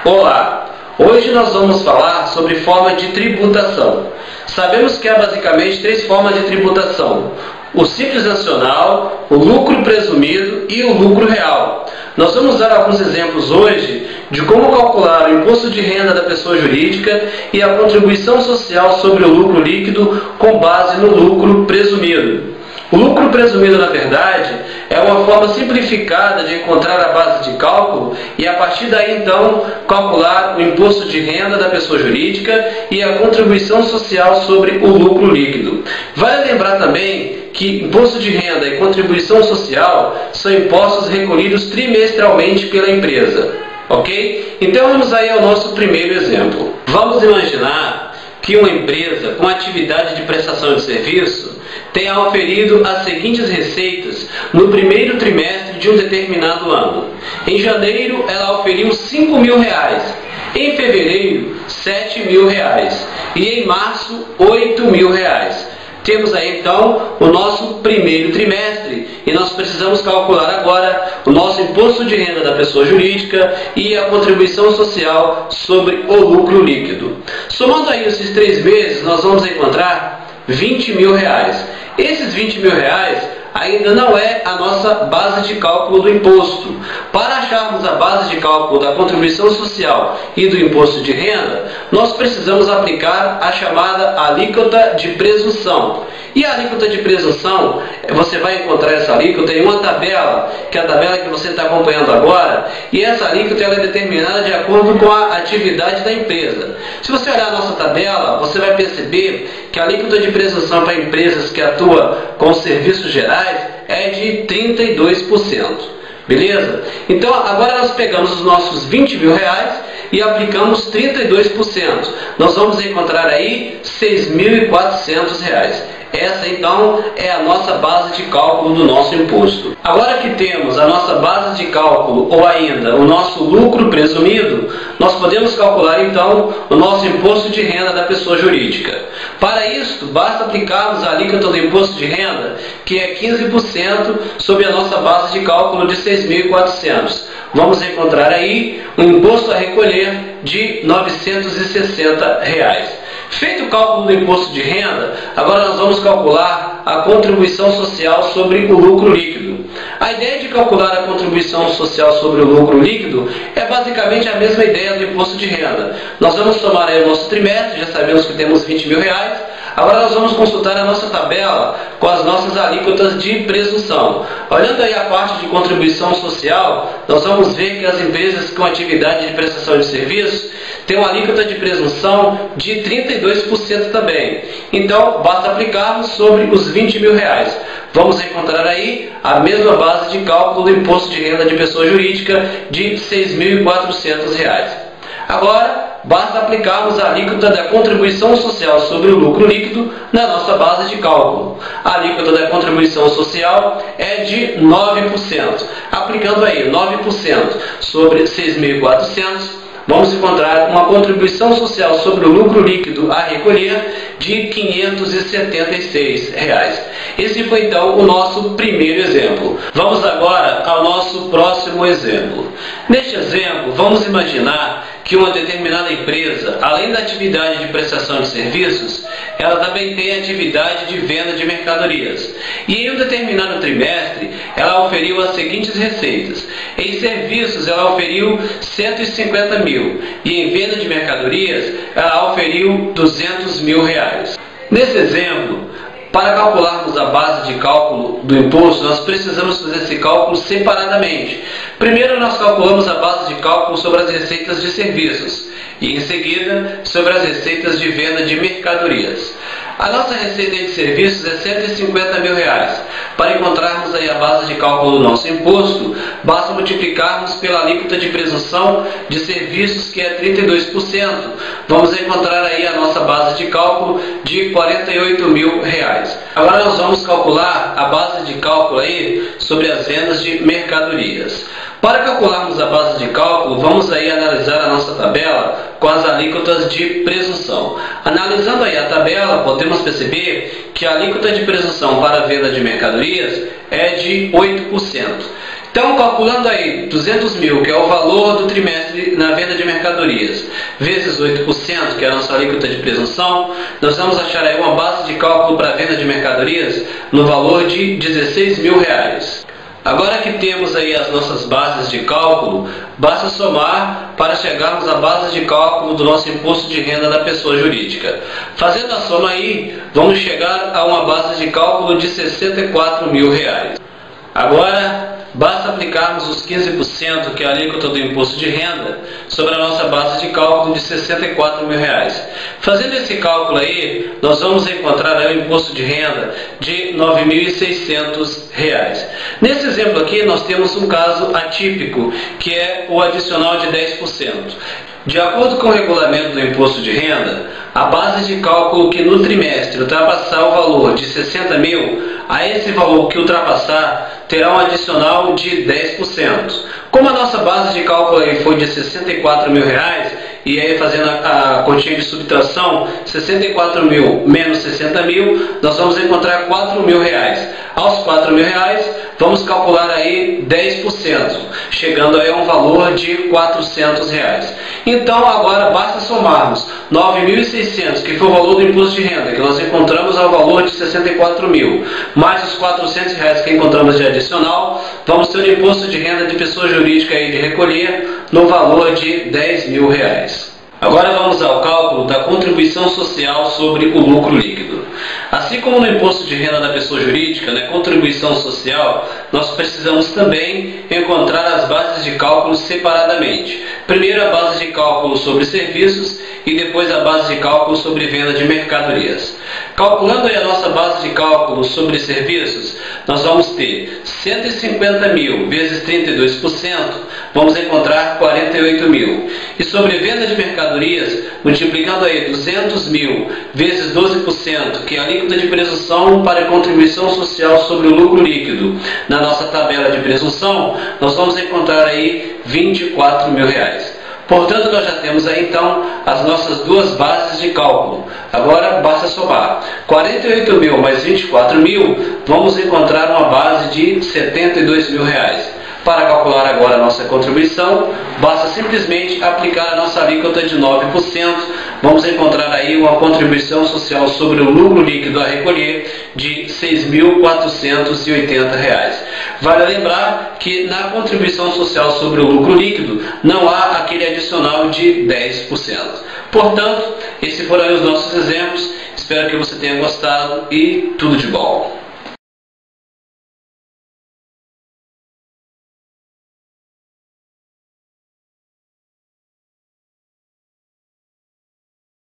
Olá! Hoje nós vamos falar sobre forma de tributação. Sabemos que há basicamente três formas de tributação: o Simples Nacional, o lucro presumido e o lucro real. Nós vamos dar alguns exemplos hoje de como calcular o imposto de renda da pessoa jurídica e a contribuição social sobre o lucro líquido com base no lucro presumido. O lucro presumido, na verdade, é uma forma simplificada de encontrar a base de cálculo e, a partir daí, então, calcular o imposto de renda da pessoa jurídica e a contribuição social sobre o lucro líquido. Vale lembrar também que imposto de renda e contribuição social são impostos recolhidos trimestralmente pela empresa. Ok? Então, vamos aí ao nosso primeiro exemplo. Vamos imaginar que uma empresa com atividade de prestação de serviço tenha oferido as seguintes receitas no primeiro trimestre de um determinado ano. Em janeiro, ela oferiu R$5.000, em fevereiro, R$7.000 e em março, R$8.000. Temos aí então o nosso primeiro trimestre e nós precisamos calcular agora o nosso imposto de renda da pessoa jurídica e a contribuição social sobre o lucro líquido. Somando aí esses 3 meses, nós vamos encontrar R$20.000. Esses R$20.000 ainda não é a nossa base de cálculo do imposto. Para acharmos a base de cálculo da contribuição social e do imposto de renda, nós precisamos aplicar a chamada alíquota de presunção. E a alíquota de presunção, você vai encontrar essa alíquota em uma tabela, que é a tabela que você está acompanhando agora, e essa alíquota ela é determinada de acordo com a atividade da empresa. Se você olhar a nossa tabela, você vai perceber que a alíquota de presunção para empresas que atuam com serviços gerais é de 32%. Beleza? Então, agora nós pegamos os nossos R$20.000 e aplicamos 32%. Nós vamos encontrar aí R$6.400. Essa, então, é a nossa base de cálculo do nosso imposto. Agora que temos a nossa base de cálculo, ou ainda o nosso lucro presumido, nós podemos calcular, então, o nosso imposto de renda da pessoa jurídica. Para isso, basta aplicarmos a alíquota do imposto de renda, que é 15% sobre a nossa base de cálculo de R$6.400. Vamos encontrar aí um imposto a recolher de R$960. Feito o cálculo do imposto de renda, agora nós vamos calcular a contribuição social sobre o lucro líquido. A ideia de calcular a contribuição social sobre o lucro líquido é basicamente a mesma ideia do imposto de renda. Nós vamos tomar aí o nosso trimestre, já sabemos que temos R$20.000. Agora nós vamos consultar a nossa tabela com as nossas alíquotas de presunção. Olhando aí a parte de contribuição social, nós vamos ver que as empresas com atividade de prestação de serviços têm uma alíquota de presunção de 32% também. Então, basta aplicarmos sobre os R$20.000. Vamos encontrar aí a mesma base de cálculo do imposto de renda de pessoa jurídica de R$6.400. Agora, basta aplicarmos a alíquota da contribuição social sobre o lucro líquido na nossa base de cálculo. A alíquota da contribuição social é de 9%. Aplicando aí 9% sobre 6.400, vamos encontrar uma contribuição social sobre o lucro líquido a recolher de R$576. Esse foi então o nosso primeiro exemplo. Vamos agora ao nosso próximo exemplo. Neste exemplo, vamos imaginar que uma determinada empresa, além da atividade de prestação de serviços, ela também tem atividade de venda de mercadorias. E em um determinado trimestre, ela oferiu as seguintes receitas. Em serviços, ela oferiu R$150.000 e em venda de mercadorias, ela oferiu R$200.000. Nesse exemplo, para calcularmos a base de cálculo do imposto, nós precisamos fazer esse cálculo separadamente. Primeiro, nós calculamos a base de cálculo sobre as receitas de serviços e, em seguida, sobre as receitas de venda de mercadorias. A nossa receita de serviços é R$150.000. Para encontrarmos aí a base de cálculo do nosso imposto, basta multiplicarmos pela alíquota de presunção de serviços, que é 32%. Vamos encontrar aí a nossa base de cálculo de R$48.000. Agora nós vamos calcular a base de cálculo aí sobre as vendas de mercadorias. Para calcularmos a base de cálculo, vamos aí analisar a nossa tabela com as alíquotas de presunção. Analisando aí a tabela, podemos perceber que a alíquota de presunção para a venda de mercadorias é de 8%. Então, calculando aí 200 mil, que é o valor do trimestre na venda de mercadorias, vezes 8%, que é a nossa alíquota de presunção, nós vamos achar aí uma base de cálculo para a venda de mercadorias no valor de R$16 mil. Agora que temos aí as nossas bases de cálculo, basta somar para chegarmos à base de cálculo do nosso imposto de renda da pessoa jurídica. Fazendo a soma aí, vamos chegar a uma base de cálculo de R$64 mil. Agora, basta aplicarmos os 15%, que é a alíquota do imposto de renda, sobre a nossa base de cálculo de R$64 mil. Fazendo esse cálculo aí, nós vamos encontrar aí o imposto de renda de R$ 9.600. Nesse exemplo aqui, nós temos um caso atípico, que é o adicional de 10%. De acordo com o regulamento do imposto de renda, a base de cálculo que no trimestre ultrapassar o valor de 60 mil, a esse valor que ultrapassar terá um adicional de 10%. Como a nossa base de cálculo aí foi de R$64 mil, e aí fazendo a continha de subtração, 64 mil menos 60 mil, nós vamos encontrar R$4 mil. Aos R$4 mil, vamos calcular aí 10%, chegando aí a um valor de R$400. Então agora basta somarmos 9.600, que foi o valor do imposto de renda, que nós encontramos ao valor de 64 mil, mais os R$400 que encontramos de adicional, vamos ter um imposto de renda de pessoa jurídica aí de recolher no valor de R$10 mil. Agora vamos ao cálculo da contribuição social sobre o lucro líquido. Assim como no imposto de renda da pessoa jurídica, na contribuição social, nós precisamos também encontrar as bases de cálculo separadamente. Primeiro a base de cálculo sobre serviços e depois a base de cálculo sobre venda de mercadorias. Calculando aí a nossa base de cálculo sobre serviços, nós vamos ter 150 mil vezes 32%, vamos encontrar 48 mil. E sobre venda de mercadorias, multiplicando aí 200 mil vezes 12%, que é a alíquota de presunção para a contribuição social sobre o lucro líquido, na nossa tabela de presunção, nós vamos encontrar aí R$24 mil. Portanto, nós já temos aí então as nossas duas bases de cálculo. Agora basta somar 48 mil mais 24 mil, vamos encontrar uma base de R$72 mil. Para calcular agora a nossa contribuição, basta simplesmente aplicar a nossa alíquota de 9%, vamos encontrar aí uma contribuição social sobre o lucro líquido a recolher de R$ 6.480. Vale lembrar que na contribuição social sobre o lucro líquido não há aquele adicional de 10%. Portanto, esses foram aí os nossos exemplos, espero que você tenha gostado e tudo de bom.